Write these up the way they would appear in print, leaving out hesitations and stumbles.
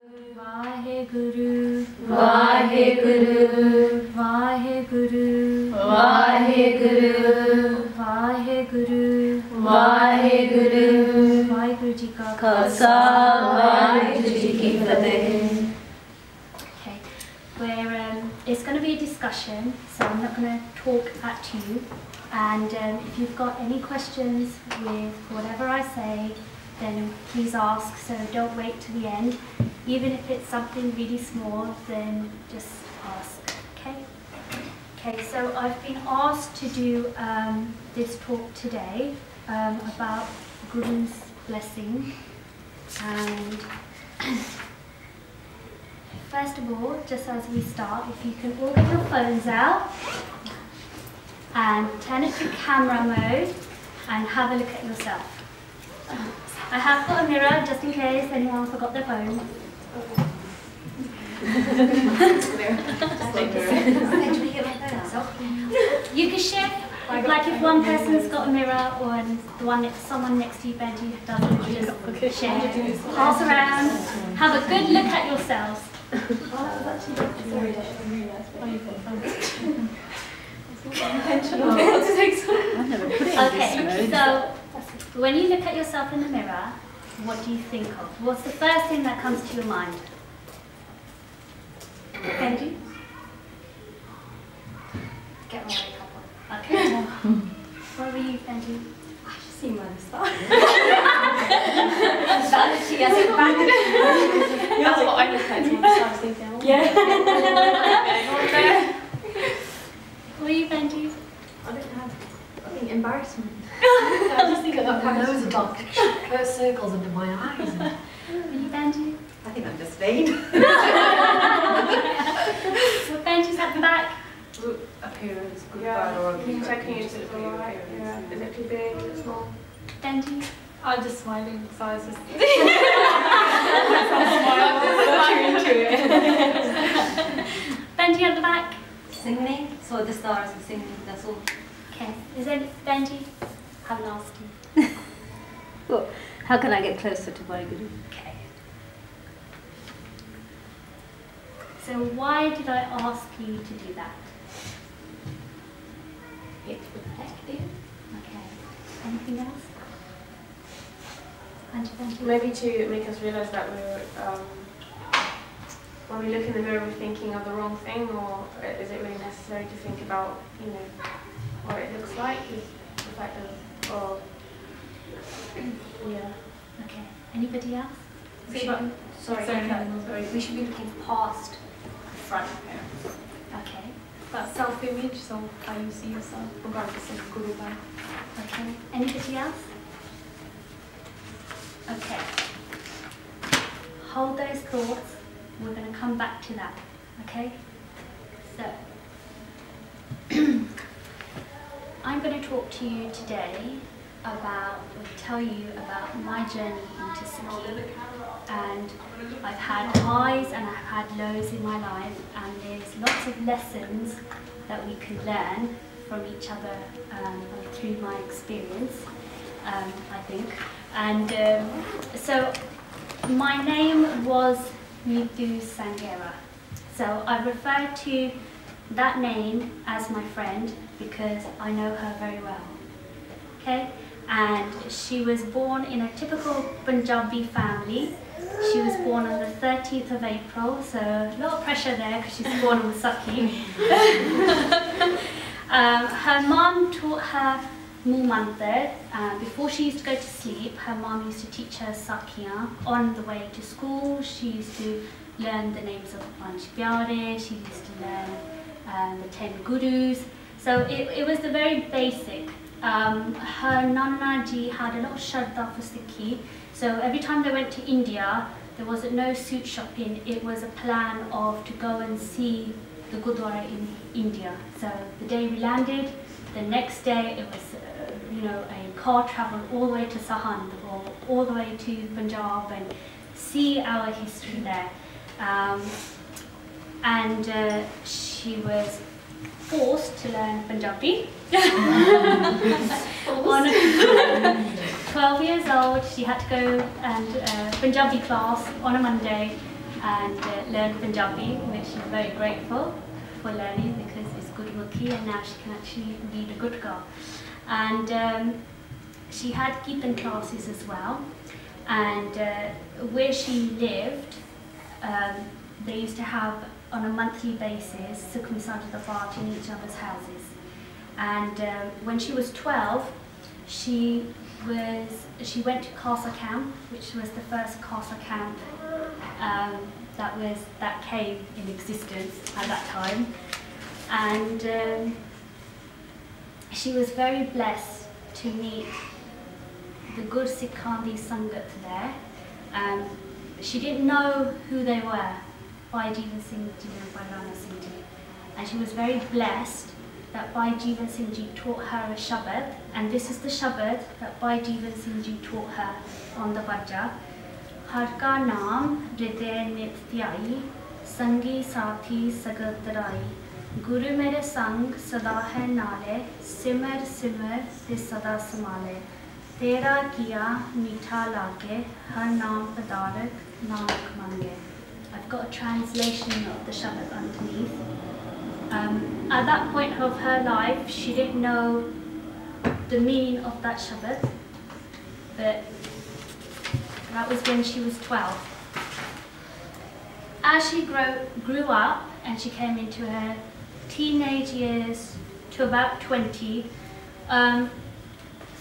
Vaheguru, Vaheguru, Vaheguru, Vaheguru, Vaheguru, Vaheguru, Vaheguru Ji Ka Khalsa, Vaheguru Ji Ki Fateh. Okay, it's going to be a discussion, so I'm not going to talk at you. And if you've got any questions with whatever I say, then please ask, so don't wait to the end. Even if it's something really small, then just ask, okay? Okay, so I've been asked to do this talk today about Guru's blessing. And first of all, just as we start, if you can all get your phones out and turn it to camera mode and have a look at yourself. I have got a mirror just in case anyone forgot their phone. You can share, like if one person's got a mirror or someone next to you, Benji, doesn't, just share, pass around, have a good look at yourselves. Okay, so when you look at yourself in the mirror, what do you think of? What's the first thing that comes to your mind? Benji? Get my makeup on. Okay. What were you, Benji? I just see my star. Vanity as a vanity. That's what I look at when I start thinking. Yeah. What were you, Benji? I don't have anything embarrassment. I just think I've got my nose are dark circles under my eyes. Were you, Benji? I think I'm just vain. Well, Benji's at the back. Appearance, good, Yeah, bad, or you're checking into it alright. Yeah, is it too big, is it small? Benji? I'm just smiling, so I was just Benji at the back. Singing, so the stars are singing, that's all. Okay, is it Benji? Haven't asked you. Well, how can I get closer to Vaheguru? Okay. So why did I ask you to do that? It's protective. Okay. Anything else? Benji? maybe to make us realise that we're when we look in the mirror we're thinking of the wrong thing, or is it really necessary to think about, you know, what it looks like? Is the fact of, or yeah. Okay. Anybody else? We should be looking past the front appearance. Okay. That self-image, so how you see yourself, regardless of good or bad. Okay. Anybody else? Okay. Hold those thoughts. We're going to come back to that. Okay? So, I'm going to talk to you today about, or tell you about my journey into Singh. And I've had highs and I've had lows in my life, and there's lots of lessons that we can learn from each other through my experience, I think. And so my name was Nidhu Sangera. So I refer to that name as my friend because I know her very well. Okay? And she was born in a typical Punjabi family. She was born on the 30th of April, so a lot of pressure there because she's born on Sakhi. Her mom taught her Mantar. Before she used to go to sleep, her mom used to teach her Sakhiyan. On the way to school, she used to learn the names of Panch Pyare, she used to learn the 10 Gurus. So it was the very basic. Her Nana ji had a lot of Shraddha for Sikhi. So every time they went to India, there was no suit shopping. It was a plan of to go and see the Gurdwara in India. So the day we landed, the next day it was a car travel all the way to Southall or all the way to Punjab and see our history there. And she was forced to learn Punjabi. On 12 years old, she had to go and Punjabi class on a Monday, and learned Punjabi, which she's very grateful for learning because it's Gurmukhi and now she can actually read a Gurkha. And she had Kirtan classes as well, and where she lived, they used to have on a monthly basis Sukham Sadhata in each other's houses. And when she was 12, she went to Khalsa camp, which was the first Khalsa camp that came in existence at that time. And she was very blessed to meet the Gur Sikhandi Sangat there. She didn't know who they were, Bhai Jeevan Singh Ji and Bhai Rana Singh Ji. And she was very blessed that Bhai Jeevan Singh Ji taught her a Shabad, and this is the Shabad that Bhai Jeevan Singh Ji taught her on the Bajja. Har ka naam hriday nit dhyai, sangi saathi sagat tarai. Guru mere sang sada hai nale, simar simar te sada samale. Tera kiya meetha lage, har naam padarak nanak mange. I've got a translation of the Shabad underneath. At that point of her life, she didn't know the meaning of that Shabad, but that was when she was 12. As she grew up and she came into her teenage years to about 20,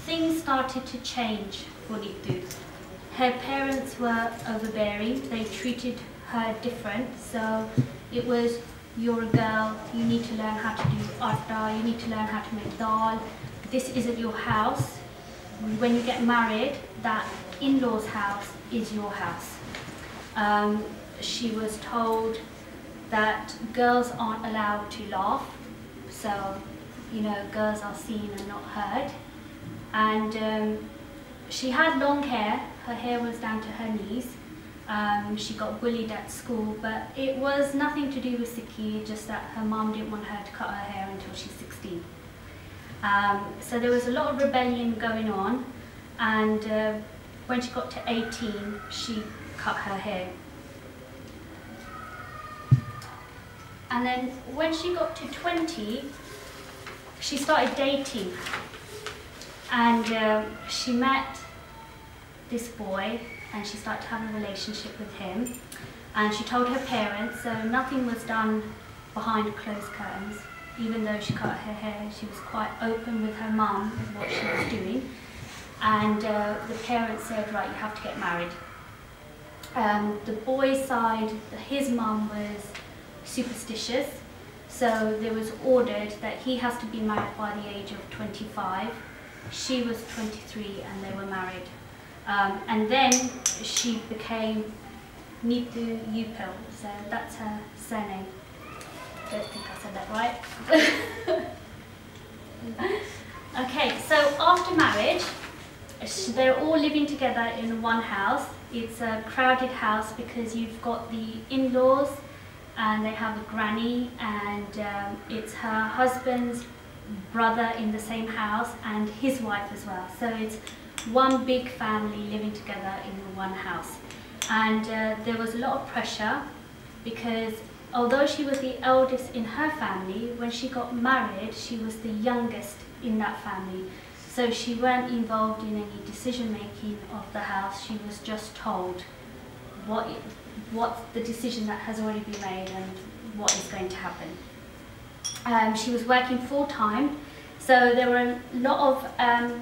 things started to change for Nitu. Her parents were overbearing, they treated her different, so it was, you're a girl, you need to learn how to do atta, you need to learn how to make dal, this isn't your house. When you get married, that in-laws house is your house. She was told that girls aren't allowed to laugh, so, you know, girls are seen and not heard. And she had long hair, her hair was down to her knees. She got bullied at school, but it was nothing to do with Sikhi, just that her mum didn't want her to cut her hair until she's 16. So there was a lot of rebellion going on, and when she got to 18, she cut her hair. And then when she got to 20, she started dating, and she met this boy, and she started having a relationship with him. And she told her parents, so nothing was done behind closed curtains. Even though she cut her hair, she was quite open with her mum with what she was doing. And the parents said, right, you have to get married. The boy's side, his mum was superstitious, so there was ordered that he has to be married by the age of 25. She was 23 and they were married. And then she became Nitu Upil, so that's her surname. I don't think I said that right. Okay, so after marriage, they're all living together in one house. It's a crowded house because you've got the in-laws and they have a granny, and it's her husband's brother in the same house and his wife as well. So it's one big family living together in one house. And there was a lot of pressure because although she was the eldest in her family, when she got married, she was the youngest in that family. So she weren't involved in any decision making of the house. She was just told what's the decision that has already been made and what is going to happen. She was working full-time, so there were a lot of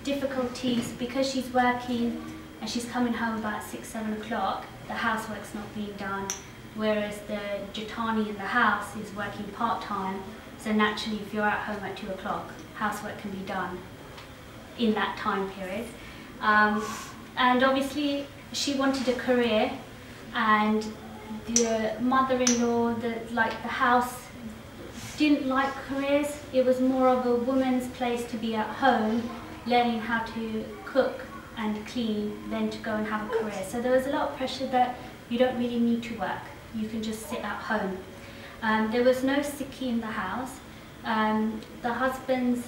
difficulties because she's working and she's coming home about 6, 7 o'clock. The housework's not being done, whereas the Jatani in the house is working part-time, so naturally if you're at home at 2 o'clock, housework can be done in that time period. And obviously she wanted a career, and the mother-in-law, the house didn't like careers. It was more of a woman's place to be at home, learning how to cook and clean, than to go and have a career. So there was a lot of pressure that you don't really need to work. You can just sit at home. There was no Sikhi in the house. The husband's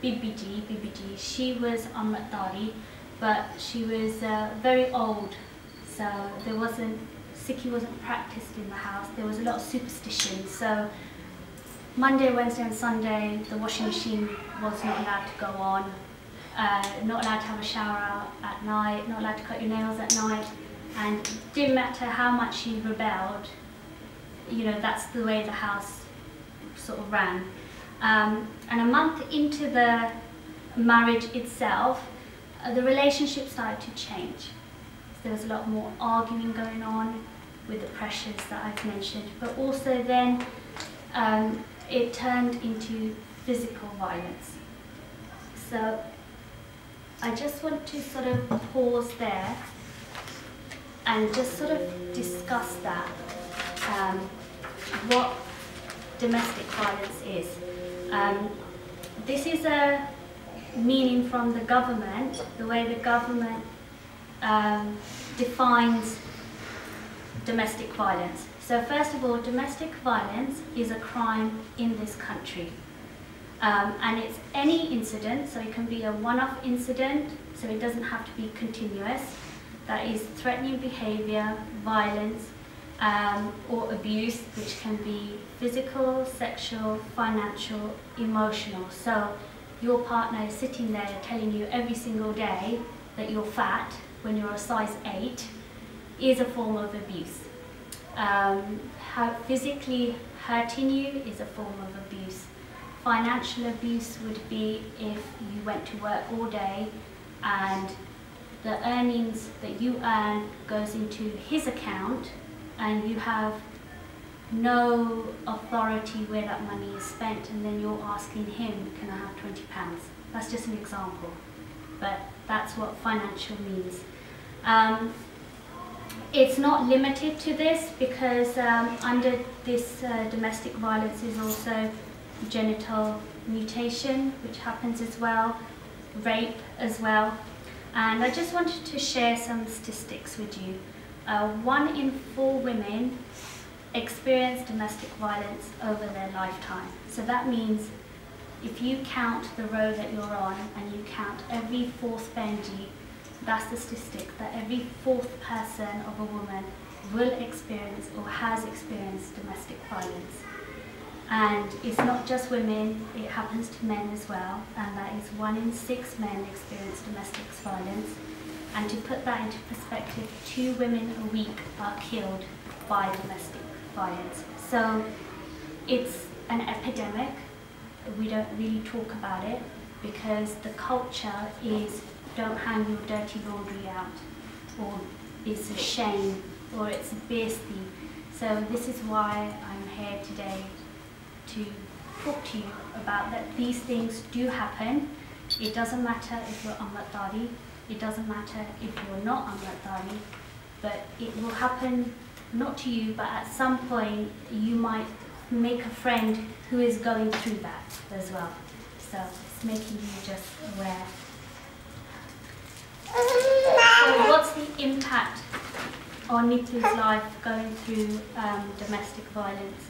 Bibiji, she was Amritdari, but she was very old. So Sikhi wasn't practiced in the house. There was a lot of superstition. So Monday, Wednesday and Sunday, the washing machine was not allowed to go on, not allowed to have a shower at night, not allowed to cut your nails at night, and it didn't matter how much you rebelled, you know, that's the way the house sort of ran. And a month into the marriage itself, the relationship started to change. There was a lot more arguing going on with the pressures that I've mentioned, but also then it turned into physical violence. So I just want to sort of pause there and just sort of discuss that, what domestic violence is. This is a meaning from the government, the way the government defines domestic violence. So first of all, domestic violence is a crime in this country. And it's any incident, so it can be a one-off incident, so it doesn't have to be continuous, that is threatening behaviour, violence, or abuse, which can be physical, sexual, financial, emotional. So your partner is sitting there telling you every single day that you're fat when you're a size 8 is a form of abuse. Physically hurting you is a form of abuse. Financial abuse would be if you went to work all day and the earnings that you earn goes into his account and you have no authority where that money is spent, and then you're asking him, can I have £20? That's just an example, but that's what financial means. It's not limited to this, because under this domestic violence is also genital mutilation, which happens as well, rape as well. And I just wanted to share some statistics with you. 1 in 4 women experience domestic violence over their lifetime. So that means if you count the row that you're on and you count every 4th Benji, that's the statistic, that every 4th person of a woman will experience or has experienced domestic violence. And it's not just women, it happens to men as well, and that is 1 in 6 men experience domestic violence. And to put that into perspective, 2 women a week are killed by domestic violence. So it's an epidemic. We don't really talk about it because the culture is don't hang your dirty laundry out, or it's a shame, or it's a beastie. So this is why I'm here today to talk to you about that these things do happen. It doesn't matter if you're Amritdhari, it doesn't matter if you're not Amritdhari, but it will happen not to you, but at some point you might make a friend who is going through that as well. So it's making you just aware. So what's the impact on Nithu's life going through domestic violence?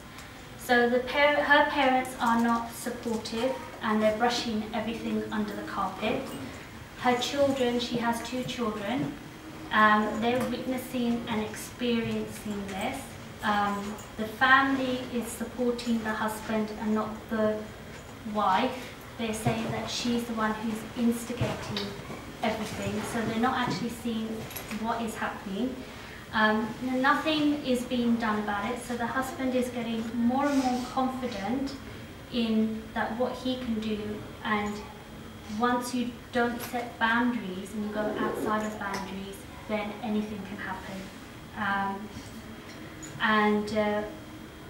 So her parents are not supportive and they're brushing everything under the carpet. Her children, she has 2 children, they're witnessing and experiencing this. The family is supporting the husband and not the wife. They're saying that she's the one who's instigating everything, so they're not actually seeing what is happening. Nothing is being done about it, so the husband is getting more and more confident in that what he can do, and once you don't set boundaries and you go outside of boundaries, then anything can happen.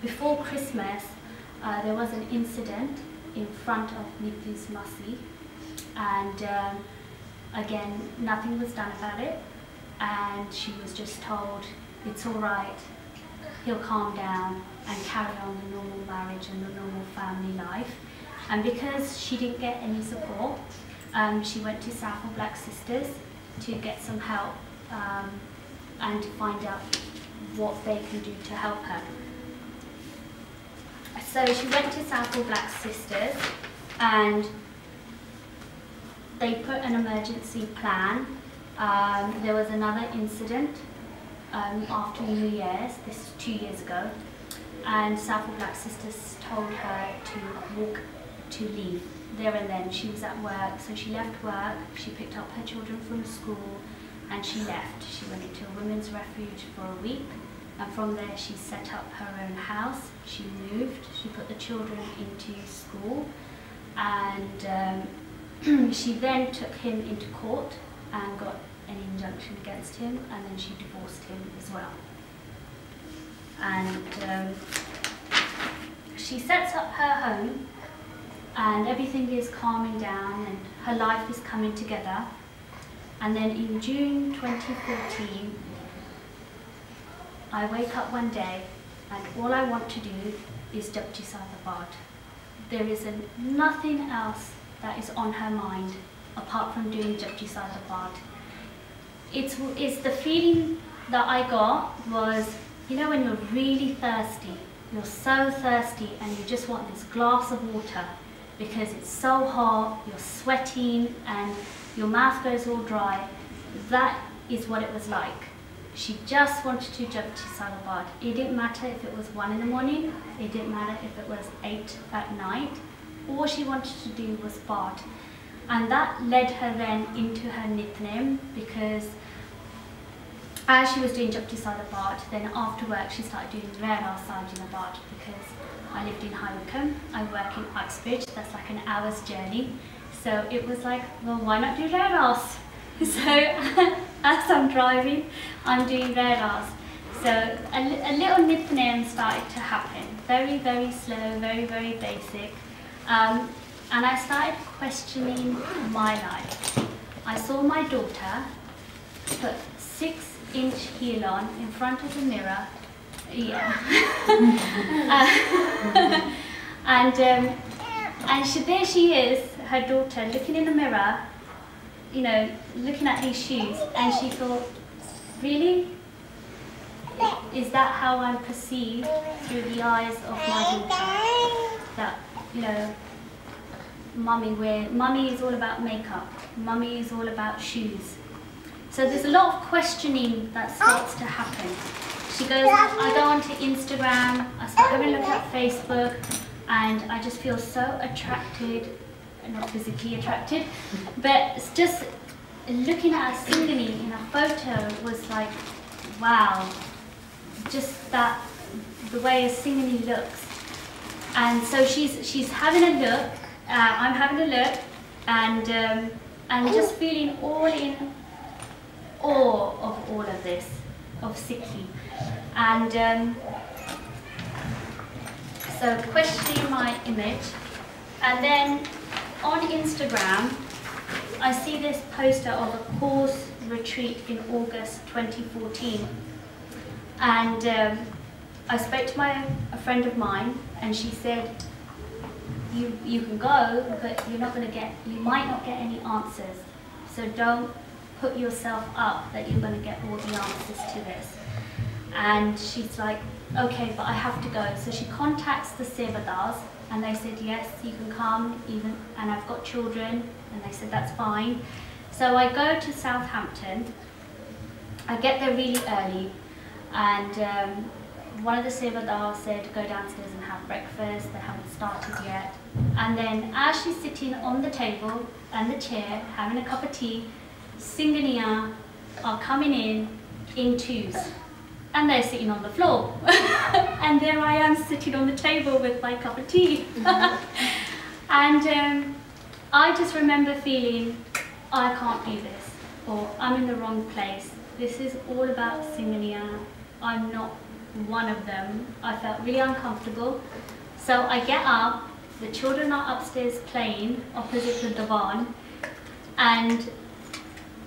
Before Christmas, there was an incident in front of Nithu's Masi, and again, nothing was done about it, and she was just told, it's all right, he'll calm down and carry on the normal marriage and the normal family life. And because she didn't get any support, she went to Southall Black Sisters to get some help and to find out what they can do to help her. So she went to Southall Black Sisters and they put an emergency plan. There was another incident after New Year's, this is 2 years ago, and Southall Black Sisters told her to leave there and then. She was at work, so she left work, she picked up her children from school, and she left. She went into a women's refuge for a week, and from there she set up her own house. She moved, she put the children into school, and she then took him into court and got an injunction against him, and then she divorced him as well. And she sets up her home, and everything is calming down, and her life is coming together. And then in June 2014, I wake up one day, and all I want to do is Japji Sadabad. There is nothing else that is on her mind apart from doing Japji Sadabad. It's the feeling that I got was, you know, when you're really thirsty, you're so thirsty and you just want this glass of water because it's so hot, you're sweating and your mouth goes all dry. That is what it was like. She just wanted to Japji Sadabad. It didn't matter if it was 1 in the morning, it didn't matter if it was 8 at night. All she wanted to do was Bad. And that led her then into her Nitnem, because as she was doing Japji Sadabad, then after work she started doing Rera Sajinabad, because I lived in High Wycombe, I work in Uxbridge, that's like an hour's journey. So it was like, well, why not do Reras? So as I'm driving, I'm doing Reras. So a little Nitnem started to happen, very, very slow, very, very basic. And I started questioning my life. I saw my daughter put 6-inch heel on in front of the mirror. Yeah. And there she is, her daughter, looking in the mirror, you know, looking at these shoes, and she thought, really? Is that how I'm perceived through the eyes of my daughter? That, you know, mummy is all about makeup, mummy is all about shoes. So there's a lot of questioning that starts to happen. She goes, I go onto Instagram, I start having a look at Facebook, and I just feel so attracted, not physically attracted, but it's just looking at Singh in a photo was like, wow, just that, the way Singh looks. And so she's having a look, I'm having a look, and just feeling all in awe of all of this, of Sikhi. And so questioning my image. And then on Instagram, I see this poster of a Kaurs retreat in August 2014. And I spoke to a friend of mine, and she said, you can go, but you might not get any answers. So don't put yourself up that you're going to get all the answers to this. And she's like, okay, but I have to go. So she contacts the Sevadars, and they said, yes, you can come, and I've got children, and they said, that's fine. So I go to Southampton, I get there really early, and one of the Sevadars said, go downstairs and have breakfast, they haven't started yet. And then as she's sitting on the table and the chair, having a cup of tea, Singhaniya are coming in twos. And they're sitting on the floor. And there I am sitting on the table with my cup of tea. And I just remember feeling, I can't do this, or I'm in the wrong place. This is all about Singhaniya. I'm not one of them. I felt really uncomfortable. So I get up, the children are upstairs playing opposite the divan, and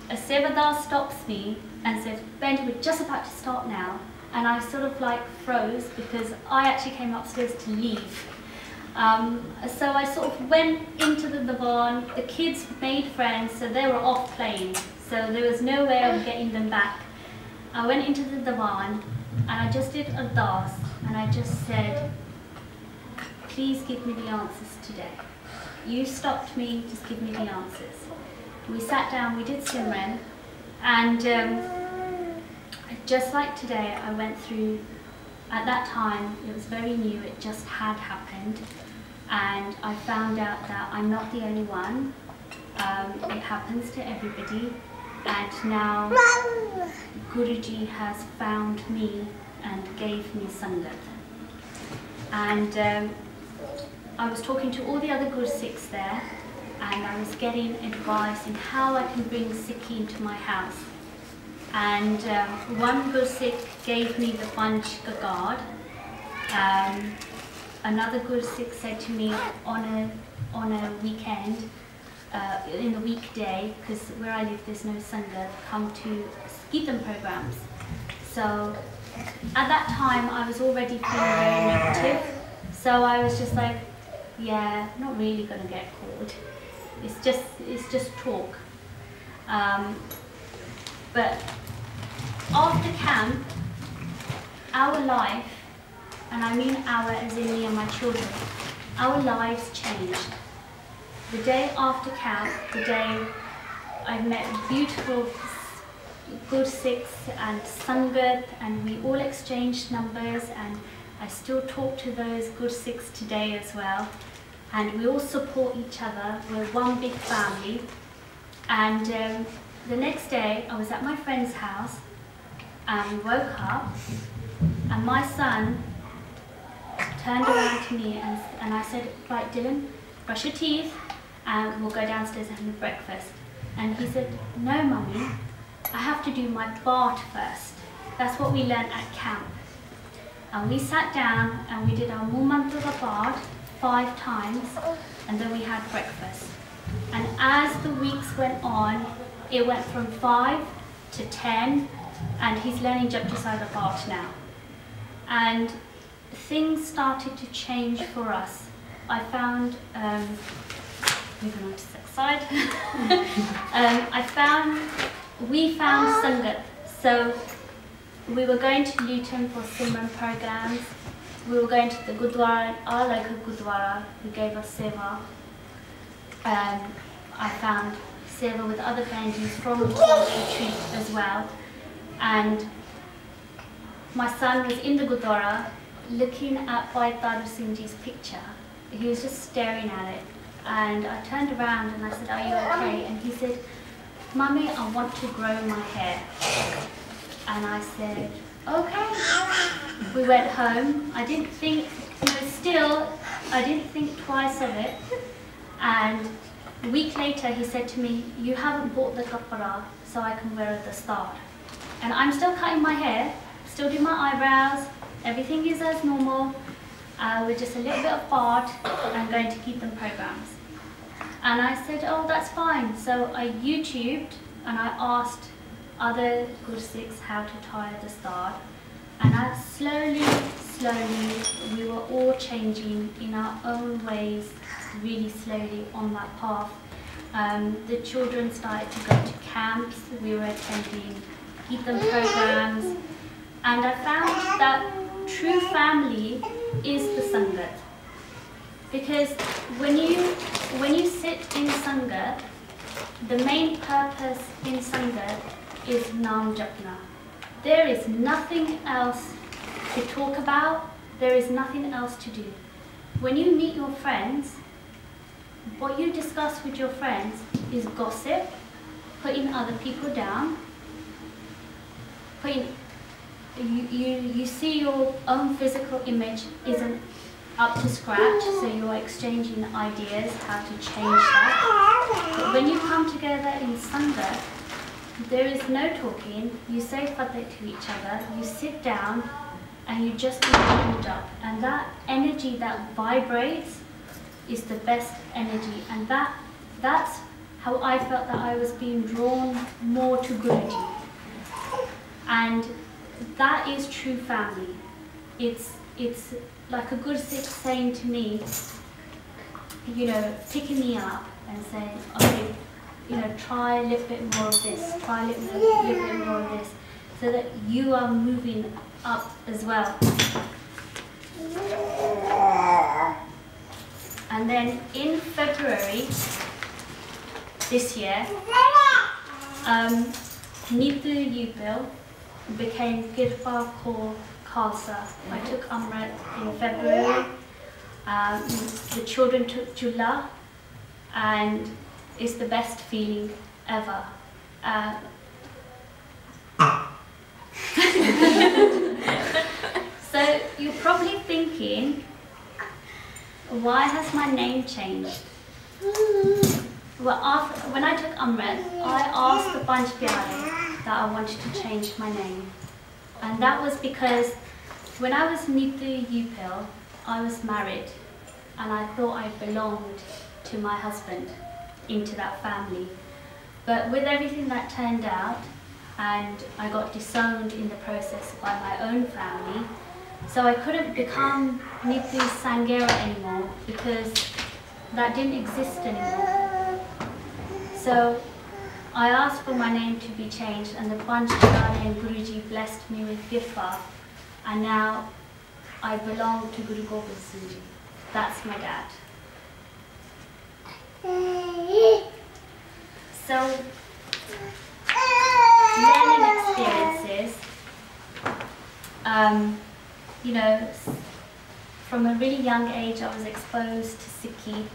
a Sevadar stops me and says, Ben, we're just about to start now. And I sort of like froze, because I actually came upstairs to leave. So I sort of went into the divan. The kids made friends, so they were off playing. So there was no way of getting them back. I went into the divan, and I just did a das, and I just said, please give me the answers today. You stopped me, just give me the answers. We sat down, we did Simran, and I just like today, I went through, at that time, it was very new, it just had happened, and I found out that I'm not the only one. It happens to everybody, and now Guruji has found me and gave me Sangat. And I was talking to all the other Guru Sikhs there, and I was getting advice in how I can bring Sikhi into my house. And one Guru Sikh gave me the Panch Gagad. Another Guru Sikh said to me on a weekend, in the weekday, because where I live there's no Sangat, come to Kirtan programs. So at that time I was already feeling very negative. So I was just like, yeah, not really gonna get called. It's just talk. But after camp, our life, and I mean our as in me and my children, our lives changed. The day after camp, the day I met beautiful Guru Sikhs and Sangat, and we all exchanged numbers, and I still talk to those Guru Sikhs today as well. And we all support each other. We're one big family. And the next day, I was at my friend's house, and we woke up, and my son turned around to me, and I said, right, Dylan, brush your teeth, and we'll go downstairs and have breakfast. And he said, no, Mummy, I have to do my part first. That's what we learned at camp. And we sat down, and we did our Mumantra part 5 times, and then we had breakfast. And as the weeks went on, it went from 5 to 10, and he's learning Japji Sahib Path now. And things started to change for us. I found, moving on to the side, we found Sangat. So we were going to Luton for Simran programs. We were going to the Gurdwara, our local Gurdwara, who gave us Seva. I found Seva with other Benjis from the retreat as well. And my son was in the Gurdwara looking at Bhai Tadu Singh Ji's picture. He was just staring at it. And I turned around and I said, are you okay? And he said, Mummy, I want to grow my hair. And I said, okay. We went home. I didn't think, I didn't think twice of it. And a week later, he said to me, you haven't bought the kapara, so I can wear the star. And I'm still cutting my hair, still doing my eyebrows, everything is as normal, with just a little bit of part, and going to keep them programs. And I said, oh, that's fine. So I YouTubed, and I asked other Guru Sikhs how to tie the star. And I slowly, we were all changing in our own ways, really slowly on that path. The children started to go to camps, we were attending Kirtan programs, and I found that true family is the Sangat. Because when you sit in Sangat, the main purpose in Sangat is Naam Japna. There is nothing else to talk about, there is nothing else to do. When you meet your friends, what you discuss with your friends is gossip, putting other people down, you see your own physical image isn't up to scratch, so you're exchanging ideas how to change that. But when you come together in Sangat, there is no talking, you say fateh to each other, you sit down and you just be warmed up. And that energy that vibrates is the best energy. And that's how I felt that I was being drawn more to Guruji. And that is true family. It's like a Guru Sikh saying to me, picking me up and saying, okay, try a little bit more of this, try a little bit more of this, so that you are moving up as well. And then in February this year, Nitu Yupil became Gurdwara Kaurs. I took Amrit in February. The children took Julla, and it's the best feeling ever. So you're probably thinking, why has my name changed? Well, when I took Amrit, I asked the Panch Pyare that I wanted to change my name. And that was because when I was Nitu Upil, I was married, and I thought I belonged to my husband, into that family. But with everything that turned out, and I got disowned in the process by my own family, so I couldn't become Nitu Sangera anymore because that didn't exist anymore. So I asked for my name to be changed, and the Panch Pyare and Guruji blessed me with Gurdwara, and now I belong to Guru Sahibs. That's my dad. So, learning experiences, you know, from a really young age I was exposed to Sikhi,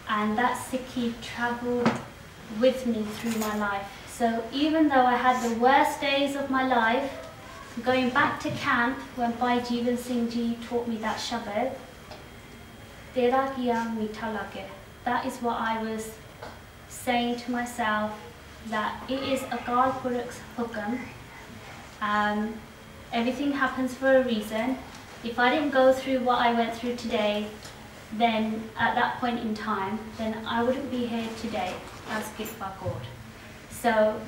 and that Sikhi travelled with me through my life. So even though I had the worst days of my life, going back to camp when Bhai Jeevan Singh Ji taught me that Shabad, Tera kiya meetha lage. That is what I was saying to myself, that it is Akal Purukh's hukam. Everything happens for a reason. If I didn't go through what I went through today, then at that point in time, then I wouldn't be here today as Gurdwara God. So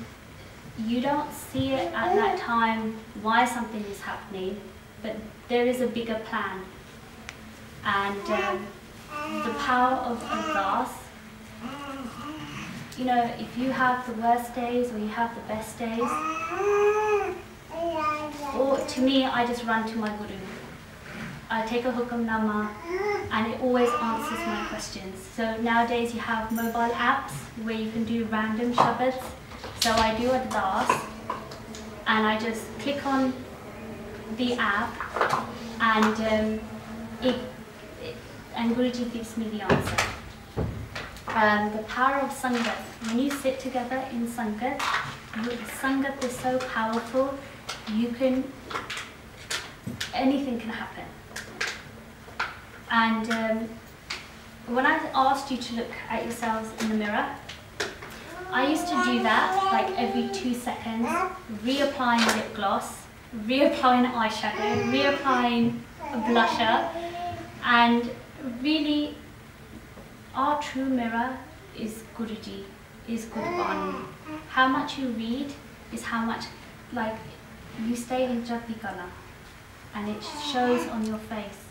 you don't see it at that time why something is happening, but there is a bigger plan. And the power of ardas, you know, if you have the worst days or you have the best days, or to me, I just run to my Guru. I take a hukamnama and it always answers my questions. So nowadays you have mobile apps where you can do random shabads. So I do ardas and I just click on the app and and Guruji gives me the answer. The power of Sangat. When you sit together in Sangat, Sangat is so powerful, anything can happen. And when I asked you to look at yourselves in the mirror, I used to do that like every 2 seconds, reapplying lip gloss, reapplying eyeshadow, reapplying a blusher, and really our true mirror is Guruji, is Gurdwara. How much you read is how much, like, you stay in Jagdikala and it shows on your face.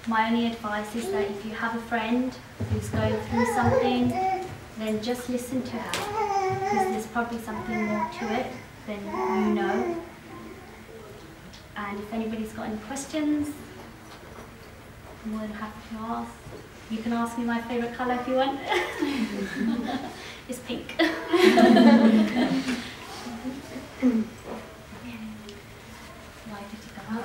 My only advice is that if you have a friend who's going through something, then just listen to her, because there's probably something more to it than you know. And if anybody's got any questions, I'm more than happy to ask. You can ask me my favourite colour if you want. It's pink. Why did you come?